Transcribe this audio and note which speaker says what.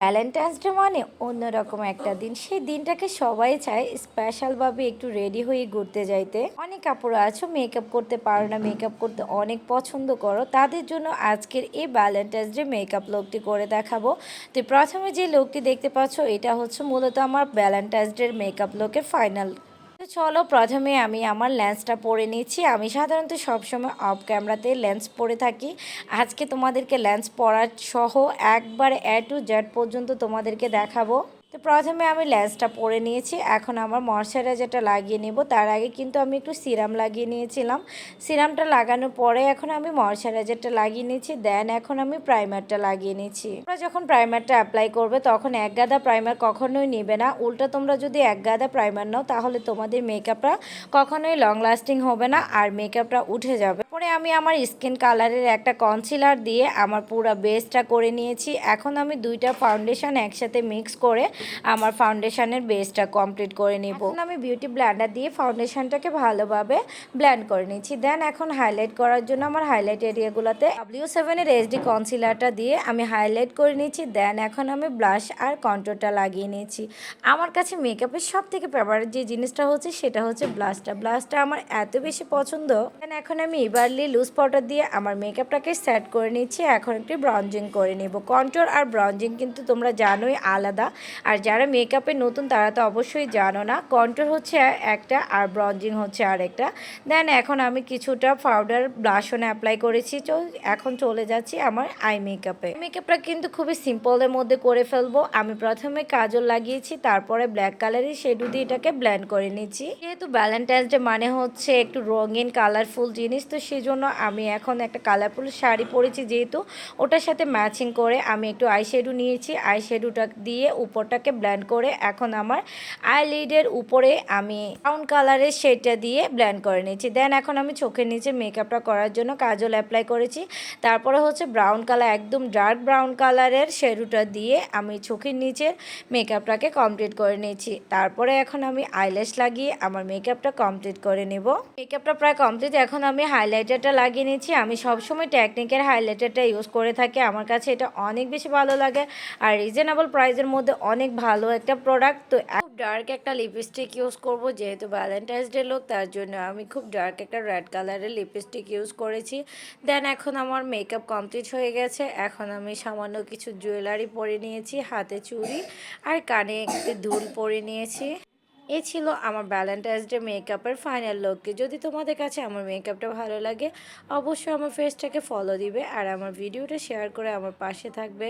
Speaker 1: Valentine's day মানে অন্যরকম একটা দিন। সেই দিনটাকে সবাই চায় স্পেশালভাবে একটু রেডি হয়ে ঘুরতে যাইতে। অনেক আপুরা আছো মেকআপ করতে পারো না, মেকআপ করতে অনেক পছন্দ করো, তাদের জন্য আজকের এই ভ্যালেন্টাইন্স ডে মেকআপ লুকটি করে দেখাবো। তো প্রথমে যে লুকটি দেখতে পাচ্ছ এটা হচ্ছে মূলত আমার ভ্যালেন্টাইন্স ডে মেকআপ লুকের ফাইনাল। তো চলো প্রথমে আমি আমার লেন্সটা পরে নিচ্ছি। আমি সাধারণত সবসময় অফ ক্যামেরাতে লেন্স পরে থাকি। আজকে তোমাদেরকে লেন্স পরার সহ একবারে টু জেড পর্যন্ত তোমাদেরকে দেখাবো। তো প্রথমে আমি লেন্সটা পরে নিয়েছি, এখন আমার ময়শ্চারাইজারটা লাগিয়ে নেব। তার আগে কিন্তু আমি একটু সিরাম লাগিয়ে নিয়েছিলাম। সিরামটা লাগানোর পরে এখন আমি ময়শ্চারাইজারটা লাগিয়ে নিয়েছি, দেন এখন আমি প্রাইমারটা লাগিয়ে নিচ্ছি। তোমরা যখন প্রাইমারটা অ্যাপ্লাই করবে তখন এক গাদা প্রাইমার কখনোই নেবে না, উল্টা তোমরা যদি এক গাদা প্রাইমার নাও তাহলে তোমাদের মেকআপটা কখনোই লং লাস্টিং হবে না আর মেকআপটা উঠে যাবে। পরে আমি আমার স্কিন কালারের একটা কনসিলার দিয়ে আমার পুরো বেসটা করে নিয়েছি। এখন আমি দুইটা ফাউন্ডেশন একসাথে মিক্স করে আমার ফাউন্ডেশনের বেসটা কমপ্লিট করে নিব। এখন আমি বিউটি ব্লেন্ডার দিয়ে ফাউন্ডেশনটাকে ভালোভাবে ব্লেন্ড করে নিচ্ছি। দেন এখন হাইলাইট করার জন্য আমার হাইলাইট এরিয়াগুলোতে W7 এর HD কনসিলারটা দিয়ে আমি হাইলাইট করে নিচ্ছি। দেন এখন আমি ব্লাশ আর কন্ট্রোরটা লাগিয়ে নিয়েছি। আমার কাছে মেকআপের সব থেকে ফেভারিট যে জিনিসটা হচ্ছে সেটা হচ্ছে ব্লাশটা আমার এত বেশি পছন্দ। দেন এখন আমি ইভারলি লুজ পাউডার দিয়ে আমার মেকআপটাকে সেট করে নিচ্ছি। এখন একটু ব্রঞ্জিং করে নেব। কন্ট্রোর আর ব্রঞ্জিং কিন্তু তোমরা জানোই আলাদা, আর যারা মেকআপে নতুন তারা তো অবশ্যই জানো না। কন্ট্রোর হচ্ছে একটা আর ব্রঞ্জিং হচ্ছে আরেকটা। দেন এখন আমি কিছুটা পাউডার ব্লাশনে অ্যাপ্লাই করেছি। তো এখন চলে যাচ্ছি আমার আই মেকআপটা কিন্তু খুবই সিম্পলের মধ্যে করে ফেলবো। আমি প্রথমে কাজল লাগিয়েছি, তারপরে ব্ল্যাক কালারের শেডু দিয়ে এটাকে ব্লেন্ড করে নিচ্ছি। যেহেতু ভ্যালেন্টাইন্স ডে মানে হচ্ছে একটু রঙিন কালারফুল জিনিস, তো সেই জন্য আমি এখন একটা কালারফুল শাড়ি পরেছি, যেহেতু ওটার সাথে ম্যাচিং করে আমি একটু আই শেডু নিয়েছি। আই শেডুটা দিয়ে উপরটাকে ব্লেন্ড করে এখন আমার আইলিডের উপরে আমি ব্রাউন কালারের শেডটা দিয়ে ব্লেন্ড করে নিয়েছি। দেন এখন আমি চোখের নিচে মেকআপটা করার জন্য কাজল অ্যাপ্লাই করেছি। তারপরে হচ্ছে ব্রাউন কালার, একদম ডার্ক ব্রাউন কালারের শেডুটা দিয়ে আমি চোখের নিচের মেকআপটাকে কমপ্লিট করে নিয়েছি। তারপরে এখন আমি আইল্যাশ লাগিয়ে আমার মেকআপটা কমপ্লিট করে নেব। মেকআপটা প্রায় কমপ্লিট। এখন আমি হাইলাইটারটা লাগিয়ে নিয়েছি। আমি সবসময় টেকনিকের হাইলাইটারটা ইউজ করে থাকি, আমার কাছে এটা অনেক বেশি ভালো লাগে আর রিজনেবল প্রাইসের মধ্যে অনেক ভালো একটা প্রোডাক্ট। তো খুব ডার্ক একটা লিপস্টিক ইউজ করব, যেহেতু ভ্যালেন্টাইন্স ডে লোক, তার জন্য আমি খুব ডার্ক একটা রেড কালারের লিপস্টিক ইউজ করেছি। দেন এখন আমার মেকআপ কমপ্লিট হয়ে গেছে। এখন আমি সামান্য কিছু জুয়েলারি পরে নিয়েছি, হাতে চুড়ি আর কানে একটু দুল পরে নিয়েছি। এ ছিল আমার ভ্যালেন্টাইন্স ডে মেকআপের ফাইনাল লুক। যদি তোমাদের কাছে আমার মেকআপটা ভালো লাগে অবশ্যই আমার ফেসটাকে ফলো দিবে আর আমার ভিডিওটা শেয়ার করে আমার পাশে থাকবে।